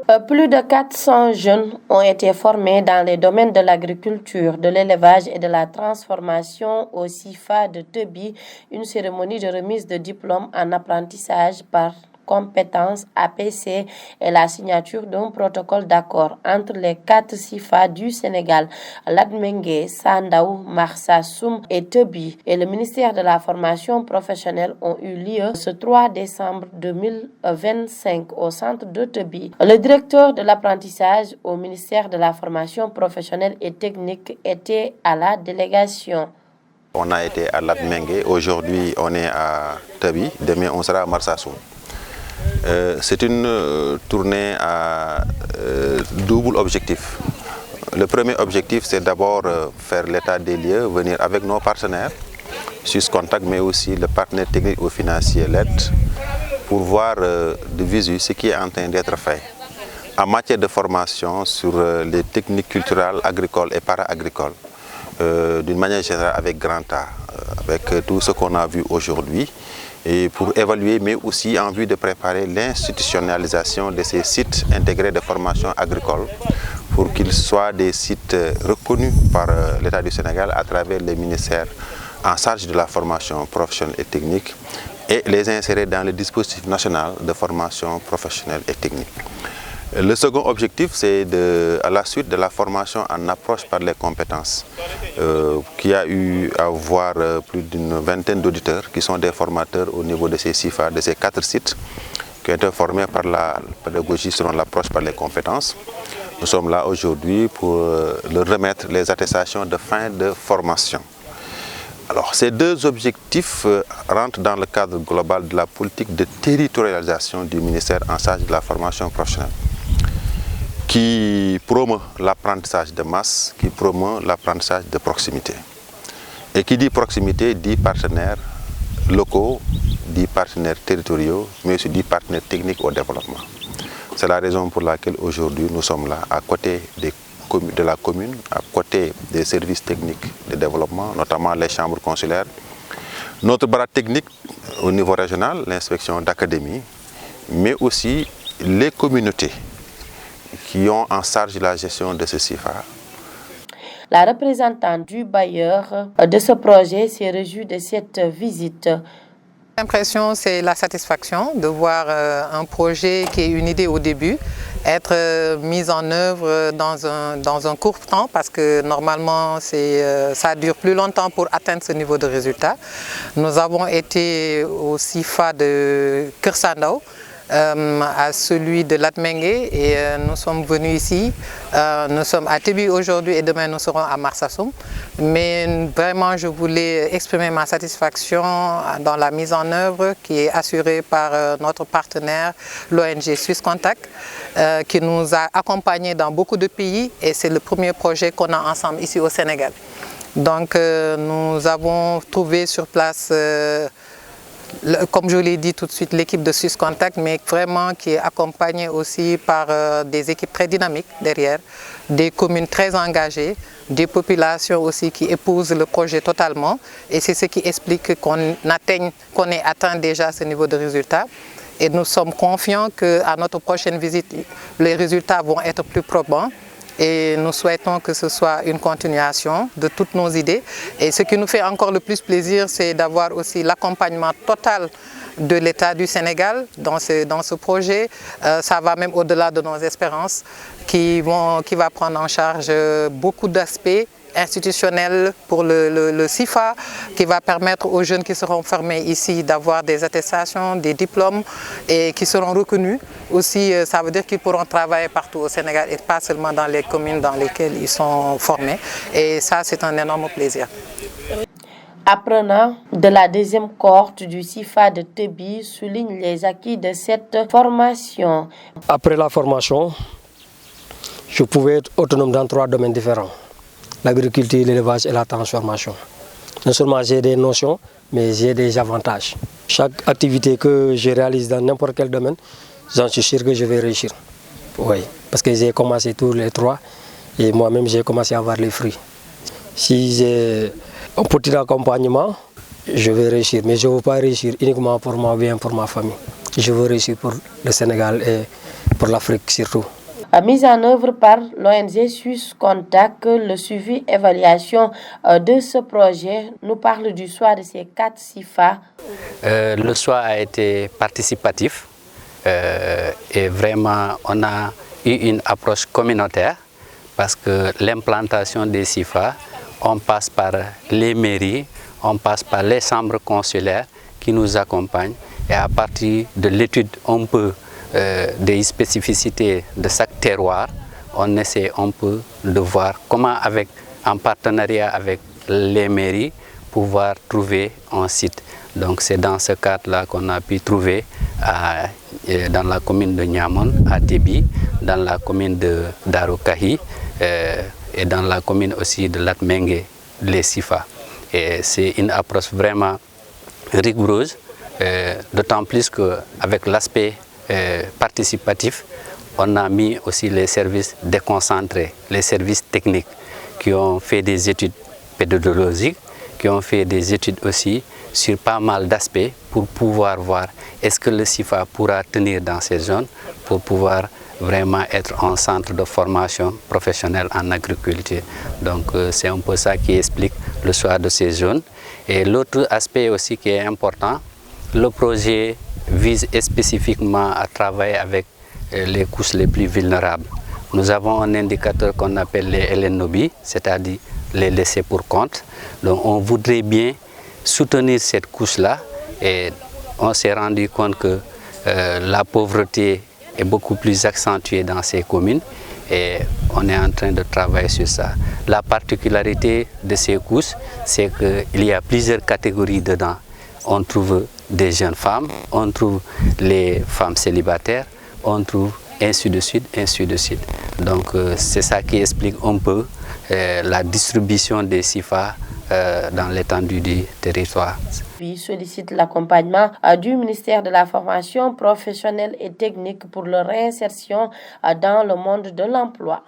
Plus de 400 jeunes ont été formés dans les domaines de l'agriculture, de l'élevage et de la transformation au CIFA de Tebi, une cérémonie de remise de diplôme en apprentissage par compétences APC et la signature d'un protocole d'accord entre les 4 CIFA du Sénégal, Latmingué, Sandaou, Marsassoum et Tebi et le ministère de la formation professionnelle ont eu lieu ce 3 décembre 2025 au centre de Tebi. Le directeur de l'apprentissage au ministère de la formation professionnelle et technique était à la délégation. On a été à Latmingué, aujourd'hui on est à Tebi, demain on sera à Marsassoum. C'est une tournée à double objectif. Le premier objectif, c'est d'abord faire l'état des lieux, venir avec nos partenaires, SUSContact, mais aussi le partenaire technique ou financier LED, pour voir de visu ce qui est en train d'être fait en matière de formation sur les techniques culturelles, agricoles et para-agricoles, d'une manière générale avec grand A, avec tout ce qu'on a vu aujourd'hui. Et pour évaluer, mais aussi en vue de préparer l'institutionnalisation de ces sites intégrés de formation agricole pour qu'ils soient des sites reconnus par l'État du Sénégal à travers les ministères en charge de la formation professionnelle et technique et les insérer dans le dispositif national de formation professionnelle et technique. Le second objectif, c'est à la suite de la formation en approche par les compétences, qui a eu à voir plus d'une vingtaine d'auditeurs qui sont des formateurs au niveau de ces CIFA, de ces 4 sites, qui ont été formés par la pédagogie selon l'approche par les compétences. Nous sommes là aujourd'hui pour leur remettre les attestations de fin de formation. Alors, ces deux objectifs rentrent dans le cadre global de la politique de territorialisation du ministère en charge de la formation professionnelle, qui promeut l'apprentissage de masse, qui promeut l'apprentissage de proximité. Et qui dit proximité dit partenaires locaux, dit partenaires territoriaux, mais aussi dit partenaires techniques au développement. C'est la raison pour laquelle aujourd'hui nous sommes là, à côté de la commune, à côté des services techniques de développement, notamment les chambres consulaires. Notre bras technique au niveau régional, l'inspection d'académie, mais aussi les communautés qui ont en charge la gestion de ce CIFA. La représentante du bailleur de ce projet s'est réjouie de cette visite. L'impression, c'est la satisfaction de voir un projet qui est une idée au début, être mise en œuvre dans un court temps, parce que normalement ça dure plus longtemps pour atteindre ce niveau de résultat. Nous avons été au CIFA de Kër Sandaou, à celui de Latmingué, et nous sommes venus ici. Nous sommes à Tebi aujourd'hui et demain nous serons à Marsassoum. Mais vraiment je voulais exprimer ma satisfaction dans la mise en œuvre qui est assurée par notre partenaire, l'ONG SUSContact, qui nous a accompagnés dans beaucoup de pays, et c'est le premier projet qu'on a ensemble ici au Sénégal. Donc nous avons trouvé sur place, comme je l'ai dit tout de suite, l'équipe de SUSContact, mais vraiment qui est accompagnée aussi par des équipes très dynamiques derrière, des communes très engagées, des populations aussi qui épousent le projet totalement. Et c'est ce qui explique qu'on ait atteint déjà ce niveau de résultat. Et nous sommes confiants qu'à notre prochaine visite, les résultats vont être plus probants. Et nous souhaitons que ce soit une continuation de toutes nos idées. Et ce qui nous fait encore le plus plaisir, c'est d'avoir aussi l'accompagnement total de l'État du Sénégal dans ce projet. Ça va même au-delà de nos espérances, qui va prendre en charge beaucoup d'aspects institutionnel pour le CIFA, qui va permettre aux jeunes qui seront formés ici d'avoir des attestations, des diplômes, et qui seront reconnus. Aussi, ça veut dire qu'ils pourront travailler partout au Sénégal et pas seulement dans les communes dans lesquelles ils sont formés. Et ça, c'est un énorme plaisir. Apprenant de la deuxième cohorte du CIFA de Tebi souligne les acquis de cette formation. Après la formation, je pouvais être autonome dans 3 domaines différents: l'agriculture, l'élevage et la transformation. Non seulement j'ai des notions, mais j'ai des avantages. Chaque activité que je réalise dans n'importe quel domaine, j'en suis sûr que je vais réussir. Oui, parce que j'ai commencé tous les 3 et moi-même j'ai commencé à avoir les fruits. Si j'ai un petit accompagnement, je vais réussir. Mais je ne veux pas réussir uniquement pour moi ou bien pour ma famille. Je veux réussir pour le Sénégal et pour l'Afrique surtout. Mise en œuvre par l'ONG Suisse Contact, le suivi évaluation de ce projet nous parle du choix de ces 4 SIFA. Le choix a été participatif et vraiment on a eu une approche communautaire parce que l'implantation des SIFA, on passe par les mairies, on passe par les chambres consulaires qui nous accompagnent et à partir de l'étude on peut des spécificités de chaque terroir, on essaie un peu de voir comment en partenariat avec les mairies pouvoir trouver un site. Donc c'est dans ce cadre-là qu'on a pu trouver dans la commune de Niamon, à Tébi, dans la commune de Darokahi et dans la commune aussi de Latmengue, les SIFA. Et c'est une approche vraiment rigoureuse, d'autant plus qu'avec l'aspect participatif, on a mis aussi les services déconcentrés, les services techniques qui ont fait des études pédologiques, qui ont fait des études aussi sur pas mal d'aspects pour pouvoir voir est-ce que le SIFA pourra tenir dans ces zones pour pouvoir vraiment être un centre de formation professionnelle en agriculture. Donc c'est un peu ça qui explique le choix de ces zones. Et l'autre aspect aussi qui est important, le projet vise spécifiquement à travailler avec les couches les plus vulnérables. Nous avons un indicateur qu'on appelle les LNOB, c'est-à-dire les laissés pour compte. Donc on voudrait bien soutenir cette couche-là et on s'est rendu compte que la pauvreté est beaucoup plus accentuée dans ces communes et on est en train de travailler sur ça. La particularité de ces couches, c'est qu'il y a plusieurs catégories dedans. On trouve des jeunes femmes, on trouve les femmes célibataires, on trouve ainsi de suite, ainsi de suite. Donc c'est ça qui explique un peu la distribution des SIFA dans l'étendue du territoire. Puis sollicite l'accompagnement du ministère de la formation professionnelle et technique pour leur réinsertion dans le monde de l'emploi.